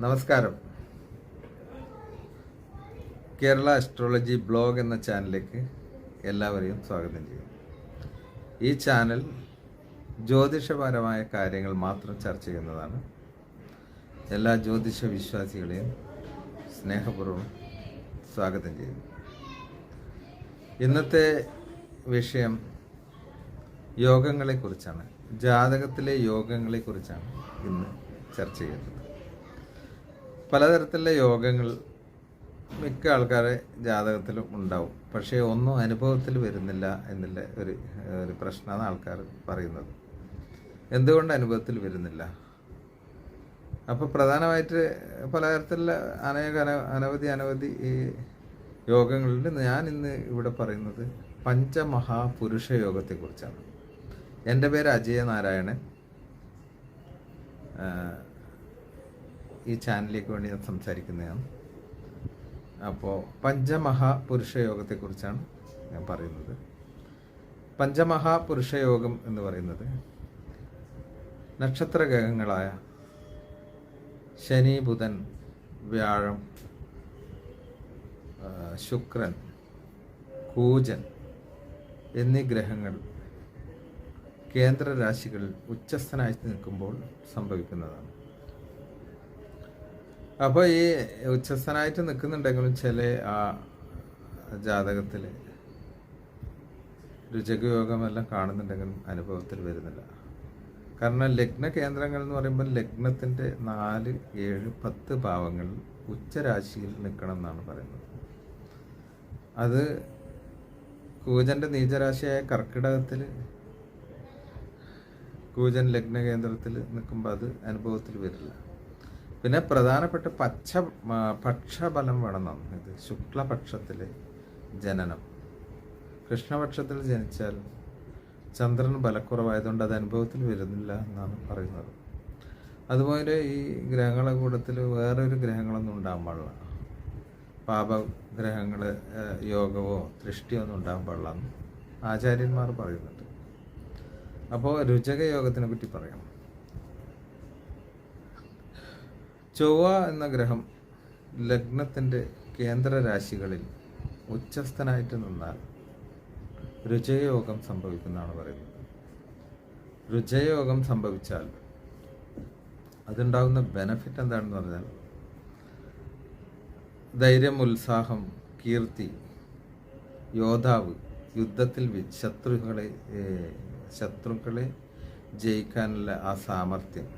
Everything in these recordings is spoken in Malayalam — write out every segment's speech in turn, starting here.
നമസ്കാരം. കേരള അസ്ട്രോളജി ബ്ലോഗ് എന്ന ചാനലിലേക്ക് എല്ലാവരെയും സ്വാഗതം ചെയ്യും. ഈ ചാനൽ ജ്യോതിഷപരമായ കാര്യങ്ങൾ മാത്രം ചർച്ച ചെയ്യുന്നതാണ്. എല്ലാ ജ്യോതിഷ വിശ്വാസികളെയും സ്നേഹപൂർവ്വം സ്വാഗതം ചെയ്യുന്നു. ഇന്നത്തെ വിഷയം യോഗങ്ങളെക്കുറിച്ചാണ്. ജാതകത്തിലെ യോഗങ്ങളെക്കുറിച്ചാണ് ഇന്ന് ചർച്ച ചെയ്യുന്നത്. പലതരത്തിലുള്ള യോഗങ്ങൾ മിക്ക ആൾക്കാരെ ജാതകത്തിലും ഉണ്ടാവും. പക്ഷേ ഒന്നും അനുഭവത്തിൽ വരുന്നില്ല എന്നുള്ള ഒരു പ്രശ്നമാണ് ആൾക്കാർ പറയുന്നത്. എന്തുകൊണ്ട് അനുഭവത്തിൽ വരുന്നില്ല? അപ്പോൾ പ്രധാനമായിട്ട് പലതരത്തിലുള്ള അനവധി ഈ യോഗങ്ങളിൽ ഞാൻ ഇന്ന് ഇവിടെ പറയുന്നത് പഞ്ചമഹാപുരുഷ യോഗത്തെക്കുറിച്ചാണ്. എൻ്റെ പേര് അജയനാരായണൻ. ഈ ചാനലിലേക്ക് വേണ്ടി ഞാൻ സംസാരിക്കുന്നതാണ്. അപ്പോൾ പഞ്ചമഹാപുരുഷ യോഗത്തെക്കുറിച്ചാണ് ഞാൻ പറയുന്നത്. പഞ്ചമഹാപുരുഷ യോഗം എന്ന് പറയുന്നത് നക്ഷത്ര ഗ്രഹങ്ങളായ ശനി, ബുധൻ, വ്യാഴം, ശുക്രൻ, കൂജൻ എന്നീ ഗ്രഹങ്ങൾ കേന്ദ്ര രാശികളിൽ ഉച്ചസ്ഥനായി നിൽക്കുമ്പോൾ സംഭവിക്കുന്നതാണ്. അപ്പോൾ ഈ ഉച്ചസ്ഥനായിട്ട് നിൽക്കുന്നുണ്ടെങ്കിലും ചില ആ ജാതകത്തിൽ രുചകയോഗമെല്ലാം കാണുന്നുണ്ടെങ്കിലും അനുഭവത്തിൽ വരുന്നില്ല. കാരണം ലഗ്ന കേന്ദ്രങ്ങൾ എന്ന് പറയുമ്പോൾ ലഗ്നത്തിൻ്റെ 4, 7, 10 ഭാവങ്ങൾ ഉച്ചരാശിയിൽ നിൽക്കണം എന്നാണ് പറയുന്നത്. അത് കൂജൻ്റെ നീചരാശിയായ കർക്കിടകത്തിൽ കൂജൻ ലഗ്ന കേന്ദ്രത്തിൽ നിൽക്കുമ്പോൾ അത് അനുഭവത്തിൽ വരില്ല. പിന്നെ പ്രധാനപ്പെട്ട പക്ഷബലം വേണമെന്നാണ്. ഇത് ശുക്ലപക്ഷത്തിലെ ജനനം. കൃഷ്ണപക്ഷത്തിൽ ജനിച്ചാൽ ചന്ദ്രൻ ബലക്കുറവായതുകൊണ്ട് അത് അനുഭവത്തിൽ വരുന്നില്ല എന്നാണ് പറയുന്നത്. അതുപോലെ ഈ ഗ്രഹങ്ങളുടെ കൂട്ടത്തിൽ വേറൊരു ഗ്രഹങ്ങളൊന്നും ഉണ്ടാകാൻ പാടില്ല. പാപഗ്രഹങ്ങൾ യോഗമോ ദൃഷ്ടിയോ ഒന്നും ഉണ്ടാകാൻ പാടില്ല എന്ന് ആചാര്യന്മാർ പറയുന്നുണ്ട്. അപ്പോൾ രുചക യോഗത്തിനെ പറ്റി പറയാം. ചൊവ്വ എന്ന ഗ്രഹം ലഗ്നത്തിൻ്റെ കേന്ദ്ര രാശികളിൽ ഉച്ചസ്ഥനായിട്ട് നിന്നാൽ രുചയയോഗം സംഭവിക്കുന്നതാണ് പറയുന്നത്. രുചയയോഗം സംഭവിച്ചാൽ അതുണ്ടാകുന്ന ബെനഫിറ്റ് എന്താണെന്ന് പറഞ്ഞാൽ ധൈര്യം, ഉത്സാഹം, കീർത്തി, യോദ്ധാവ്, യുദ്ധത്തിൽ ശത്രുക്കളെ ജയിക്കാനുള്ള ആ സാമർഥ്യം,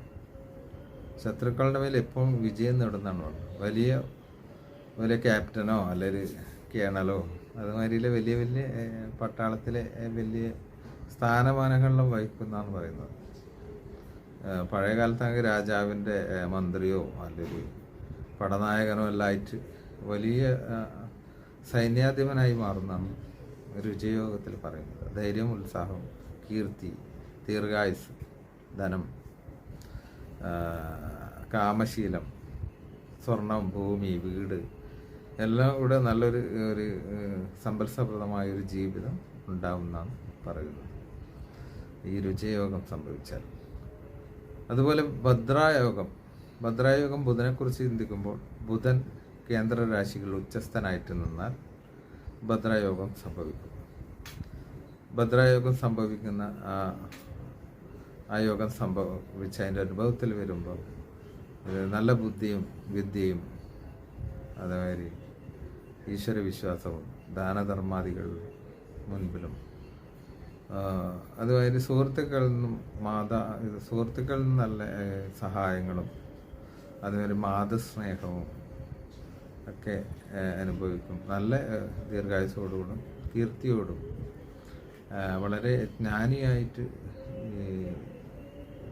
ശത്രുക്കളുടെ മേൽ എപ്പോഴും വിജയം നേടുന്നതാണ്. വലിയ ക്യാപ്റ്റനോ അല്ലെങ്കിൽ കേണലോ അതുമാതിരിയിലെ വലിയ പട്ടാളത്തിലെ വലിയ സ്ഥാനമാനങ്ങളിലും വഹിക്കുന്നതാണ് പറയുന്നത്. പഴയ കാലത്താണെങ്കിൽ രാജാവിൻ്റെ മന്ത്രിയോ അല്ലെങ്കിൽ പടനായകനോ എല്ലാം ആയിട്ട് വലിയ സൈന്യാധിപനായി മാറുന്നതാണ് രുചിയോഗത്തിൽ പറയുന്നത്. ധൈര്യം, ഉത്സാഹം, കീർത്തി, ദീർഘായുസ്, ധനം, കാമശീലം, സ്വർണം, ഭൂമി, വീട് എല്ലാം കൂടെ നല്ലൊരു സമ്പൽസമൃദ്ധമായൊരു ജീവിതം ഉണ്ടാവുമെന്നാണ് പറയുന്നത് ഈ രുചിയോഗം സംഭവിച്ചാൽ. അതുപോലെ ഭദ്രായോഗം ബുധനെക്കുറിച്ച് ചിന്തിക്കുമ്പോൾ ബുധൻ കേന്ദ്ര രാശികൾ ഉച്ചസ്ഥനായിട്ട് നിന്നാൽ ഭദ്രായോഗം സംഭവിക്കും. ഭദ്രായോഗം സംഭവിക്കുന്ന ആ യോഗം സംഭവിച്ച അതിൻ്റെ അനുഭവത്തിൽ വരുമ്പോൾ നല്ല ബുദ്ധിയും വിദ്യയും അതേമാതിരി ഈശ്വരവിശ്വാസവും ദാനധർമാദികൾ മുൻപിലും അതുമാതിരി സുഹൃത്തുക്കളിൽ നിന്നും നല്ല സഹായങ്ങളും അതുമാതിരി മാതൃസ്നേഹവും ഒക്കെ അനുഭവിക്കും. നല്ല ദീർഘായുസോടുകൂടും കീർത്തിയോടും വളരെ ജ്ഞാനിയായിട്ട്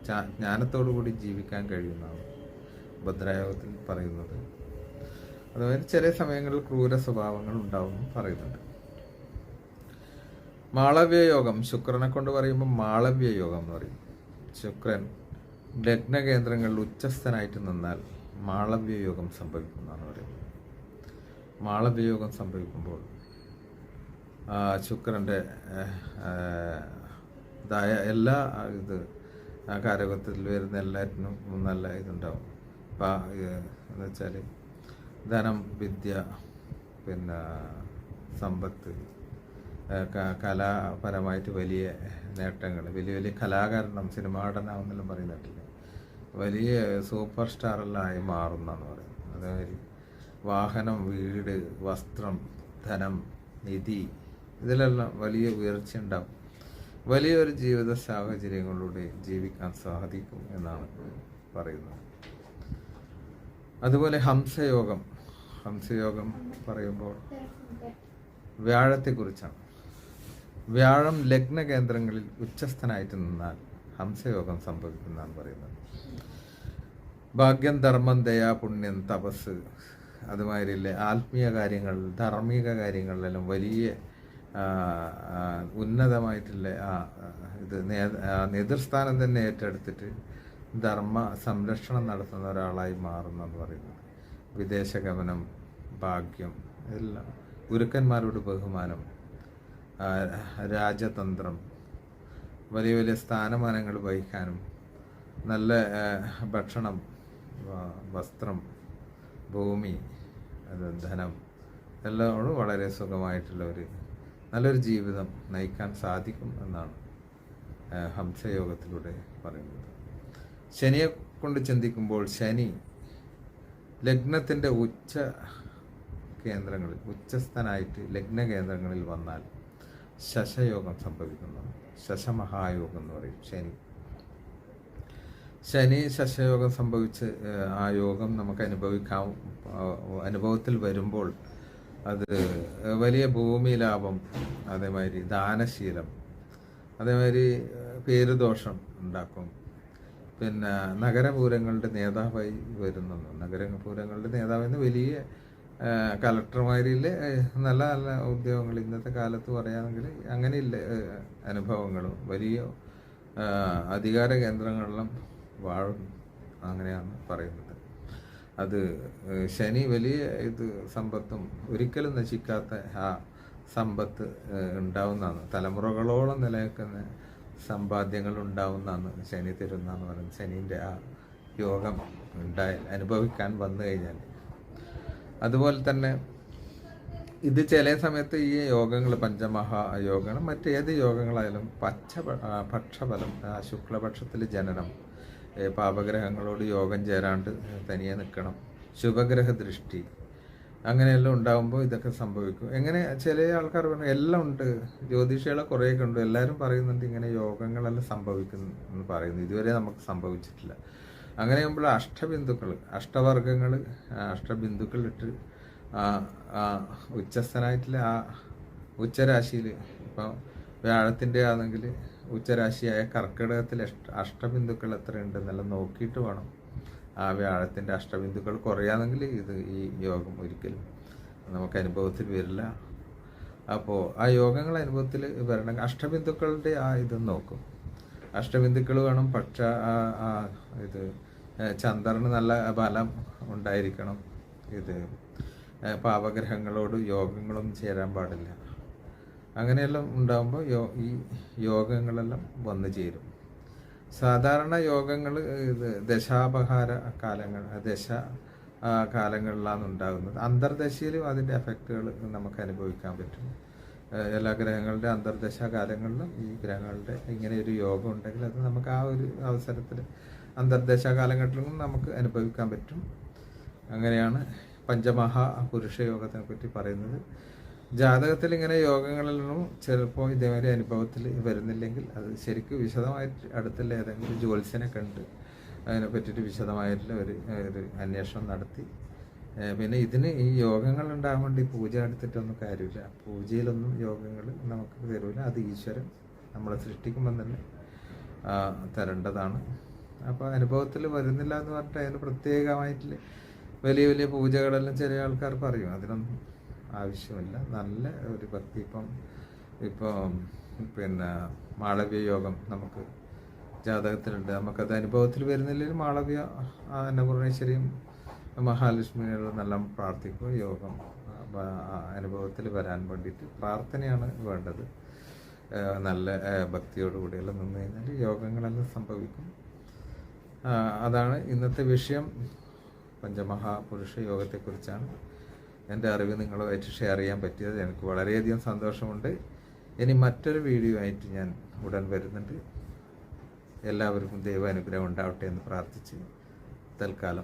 ജ്ഞാനത്തോടു കൂടി ജീവിക്കാൻ കഴിയുന്നതാണ് ഭദ്രായോഗത്തിൽ പറയുന്നത്. അതുപോലെ ചില സമയങ്ങളിൽ ക്രൂര സ്വഭാവങ്ങൾ ഉണ്ടാവുമെന്ന് പറയുന്നുണ്ട്. മാളവ്യയോഗം ശുക്രനെ കൊണ്ട് പറയുമ്പോൾ മാളവ്യയോഗം എന്ന് പറയും. ശുക്രൻ ലഗ്ന കേന്ദ്രങ്ങളിൽ ഉച്ചസ്ഥനായിട്ട് നിന്നാൽ മാളവ്യയോഗം സംഭവിക്കുന്നതാണ് പറയുന്നത്. മാളവ്യയോഗം സംഭവിക്കുമ്പോൾ ശുക്രൻ്റെ എല്ലാ ആ കാരകത്തിൽ വരുന്ന എല്ലാറ്റിനും നല്ല ഇതുണ്ടാവും. എന്ന് വെച്ചാൽ ധനം, വിദ്യ, പിന്നെ സമ്പത്ത്, കലാപരമായിട്ട് വലിയ നേട്ടങ്ങൾ, വലിയ വലിയ കലാകാരനും സിനിമാടനാവെന്നെല്ലാം പറയുന്നിട്ടില്ല, വലിയ സൂപ്പർ സ്റ്റാറെല്ലാം ആയി മാറുന്നെന്ന് പറയുന്നത്. അതേമാതിരി വാഹനം, വീട്, വസ്ത്രം, ധനം, നിധി, ഇതിലെല്ലാം വലിയ ഉയർച്ച ഉണ്ടാവും. വലിയൊരു ജീവിത സാഹചര്യങ്ങളിലൂടെ ജീവിക്കാൻ സാധിക്കും എന്നാണ് പറയുന്നത്. അതുപോലെ ഹംസയോഗം പറയുമ്പോൾ വ്യാഴത്തെക്കുറിച്ചാണ്. വ്യാഴം ലഗ്ന കേന്ദ്രങ്ങളിൽ ഉച്ചസ്ഥനായിട്ട് നിന്നാൽ ഹംസയോഗം സംഭവിക്കുന്നതാണ് പറയുന്നത്. ഭാഗ്യം, ധർമ്മം, ദയ, പുണ്യം, തപസ്, അതുമാതിരില്ലേ ആത്മീയ കാര്യങ്ങൾ, ധാർമ്മിക കാര്യങ്ങളിലെല്ലാം വലിയ ഉന്നതമായിട്ടുള്ള നേതൃസ്ഥാനം തന്നെ ഏറ്റെടുത്തിട്ട് ധർമ്മ സംരക്ഷണം നടത്തുന്ന ഒരാളായി മാറുന്നെന്ന് പറയുന്നത്. വിദേശഗമനം, ഭാഗ്യം, എല്ലാം ഗുരുക്കന്മാരോട് ബഹുമാനം, രാജതന്ത്രം, വലിയ വലിയ സ്ഥാനമാനങ്ങൾ വഹിക്കാനും, നല്ല ഭക്ഷണം, വസ്ത്രം, ഭൂമി, ധനം എല്ലാം വളരെ സുഖമായിട്ടുള്ള നല്ലൊരു ജീവിതം നയിക്കാൻ സാധിക്കും എന്നാണ് ഹംസയോഗത്തിലൂടെ പറയുന്നത്. ശനിയെ കൊണ്ട് ചിന്തിക്കുമ്പോൾ ശനി ലഗ്നത്തിൻ്റെ ഉച്ചസ്ഥനായിട്ട് ലഗ്ന കേന്ദ്രങ്ങളിൽ വന്നാൽ ശശയോഗം സംഭവിക്കുന്നു. ശശമഹായോഗം എന്ന് പറയും. ശനി ശശയോഗം സംഭവിച്ച് ആ യോഗം നമുക്ക് അനുഭവത്തിൽ വരുമ്പോൾ അത് വലിയ ഭൂമി ലാഭം, അതേമാതിരി ദാനശീലം, അതേമാതിരി പേരുദോഷം ഉണ്ടാക്കും. പിന്നെ നഗരപൂരങ്ങളുടെ നേതാവായി വരുന്നു. നഗരപൂരങ്ങളുടെ നേതാവെന്ന് വലിയ കളക്ടർമാരിലെ നല്ല നല്ല ഉദ്യോഗങ്ങൾ ഇന്നത്തെ കാലത്ത് പറയുകയാണെങ്കിൽ അങ്ങനെയില്ല അനുഭവങ്ങളും വലിയ അധികാര കേന്ദ്രങ്ങളിലും വാഴും. അങ്ങനെയാണ് പറയുന്നത്. അത് ശനി വലിയ സമ്പത്തും ഒരിക്കലും നശിക്കാത്ത ആ സമ്പത്ത് ഉണ്ടാവുന്നതാണ്. തലമുറകളോളം നിലനിൽക്കുന്ന സമ്പാദ്യങ്ങൾ ഉണ്ടാവുന്നതാണ് ശനി തരുന്നതെന്ന് പറയുന്നത്. ശനീൻ്റെ ആ യോഗം അനുഭവിക്കാൻ വന്നു കഴിഞ്ഞാൽ. അതുപോലെ തന്നെ ഇത് ചില സമയത്ത് ഈ യോഗങ്ങൾ പഞ്ചമഹായോഗങ്ങൾ മറ്റേത് യോഗങ്ങളായാലും പക്ഷഫലം, ശുക്ലപക്ഷത്തിൽ ജനനം, പാപഗ്രഹങ്ങളോട് യോഗം ചേരാണ്ട് തനിയെ നിൽക്കണം, ശുഭഗ്രഹ ദൃഷ്ടി, അങ്ങനെയെല്ലാം ഉണ്ടാകുമ്പോൾ ഇതൊക്കെ സംഭവിക്കും. എങ്ങനെ ചില ആൾക്കാർ പറഞ്ഞു എല്ലാം ഉണ്ട്, ജ്യോതിഷികളെ കുറേയൊക്കെ ഉണ്ട്, എല്ലാവരും പറയുന്നുണ്ട് ഇങ്ങനെ യോഗങ്ങളെല്ലാം സംഭവിക്കുന്നു എന്ന് പറയുന്നു. ഇതുവരെ നമുക്ക് സംഭവിച്ചിട്ടില്ല. അങ്ങനെയാകുമ്പോൾ അഷ്ടബിന്ദുക്കളിട്ട് ഉച്ചസ്ഥനായിട്ടുള്ള ആ ഉച്ചരാശിയിൽ ഇപ്പോൾ വ്യാഴത്തിൻ്റെ ആണെങ്കിൽ ഉച്ചരാശിയായ കർക്കിടകത്തിൽ അഷ്ടബിന്ദുക്കൾ എത്രയുണ്ടെന്നെല്ലാം നോക്കിയിട്ട് വേണം. ആ വ്യാഴത്തിൻ്റെ അഷ്ടബിന്ദുക്കൾ കുറയാണെങ്കിൽ ഈ യോഗം ഒരിക്കലും നമുക്ക് അനുഭവത്തിൽ വരില്ല. അപ്പോൾ ആ യോഗങ്ങൾ അനുഭവത്തിൽ വരണമെങ്കിൽ അഷ്ടബിന്ദുക്കളുടെ ആ ഇത് നോക്കും. അഷ്ടബിന്ദുക്കൾ വേണം. ചന്ദ്രന് നല്ല ബലം ഉണ്ടായിരിക്കണം. പാപഗ്രഹങ്ങളോട് യോഗങ്ങളും ചേരാൻ പാടില്ല. അങ്ങനെയെല്ലാം ഉണ്ടാകുമ്പോൾ ഈ യോഗങ്ങളെല്ലാം വന്നു ചേരും. സാധാരണ യോഗങ്ങൾ ദശാപഹാര കാലങ്ങളിലാണ് ഉണ്ടാകുന്നത്. അന്തർദശയിലും അതിൻ്റെ എഫക്റ്റുകൾ നമുക്ക് അനുഭവിക്കാൻ പറ്റും. എല്ലാ ഗ്രഹങ്ങളുടെ അന്തർദശ കാലങ്ങളിലും ഈ ഗ്രഹങ്ങളുടെ ഇങ്ങനെ ഒരു യോഗം ഉണ്ടെങ്കിൽ അത് നമുക്ക് ആ ഒരു അവസരത്തിൽ അന്തർദശ കാലഘട്ടത്തിലും നമുക്ക് അനുഭവിക്കാൻ പറ്റും. അങ്ങനെയാണ് പഞ്ചമഹാ പുരുഷ യോഗത്തിനെ പറ്റി പറയുന്നത്. ജാതകത്തിൽ ഇങ്ങനെ യോഗങ്ങളിലൊന്നും ചിലപ്പോൾ ഇതേമാതിരി അനുഭവത്തിൽ വരുന്നില്ലെങ്കിൽ അത് ശരിക്കും വിശദമായിട്ട് അടുത്തുള്ള ഏതെങ്കിലും ജ്യോത്സ്യനെ കണ്ട് അതിനെ പറ്റിയിട്ട് വിശദമായിട്ടുള്ള ഒരു അന്വേഷണം നടത്തി പിന്നെ ഈ യോഗങ്ങൾ ഉണ്ടാകാൻ വേണ്ടി പൂജ എടുത്തിട്ടൊന്നും കാര്യമില്ല. പൂജയിലൊന്നും യോഗങ്ങൾ നമുക്ക് തരില്ല. അത് ഈശ്വരൻ നമ്മളെ സൃഷ്ടിക്കുമ്പം തന്നെ തരേണ്ടതാണ്. അപ്പോൾ അനുഭവത്തിൽ വരുന്നില്ല എന്ന് പറഞ്ഞിട്ട് അതിന് പ്രത്യേകമായിട്ട് വലിയ വലിയ പൂജകളെല്ലാം ചില ആൾക്കാർ പറയും. അതിനൊന്നും ആവശ്യമില്ല. നല്ല ഒരു ഭക്തി ഇപ്പം പിന്നെ മാളവ്യ യോഗം നമുക്ക് ജാതകത്തിലുണ്ട്. നമുക്കത് അനുഭവത്തിൽ വരുന്നില്ലെങ്കിൽ മാളവ്യ അന്നപൂർണേശ്വരിയും മഹാലക്ഷ്മിയോട് നല്ല പ്രാർത്ഥിക്കുക. യോഗം അനുഭവത്തിൽ വരാൻ വേണ്ടിയിട്ട് പ്രാർത്ഥനയാണ് വേണ്ടത്. നല്ല ഭക്തിയോടുകൂടിയെല്ലാം നിന്ന് കഴിഞ്ഞാൽ യോഗങ്ങളെല്ലാം സംഭവിക്കും. അതാണ് ഇന്നത്തെ വിഷയം. പഞ്ചമഹാപുരുഷ യോഗത്തെക്കുറിച്ചാണ് എൻ്റെ അറിവ് നിങ്ങളുമായിട്ട് ഷെയർ ചെയ്യാൻ പറ്റിയത്. എനിക്ക് വളരെയധികം സന്തോഷമുണ്ട്. ഇനി മറ്റൊരു വീഡിയോ ആയിട്ട് ഞാൻ ഉടൻ വരുന്നുണ്ട്. എല്ലാവർക്കും ദൈവാനുഗ്രഹം ഉണ്ടാവട്ടെ എന്ന് പ്രാർത്ഥിച്ച് തൽക്കാലം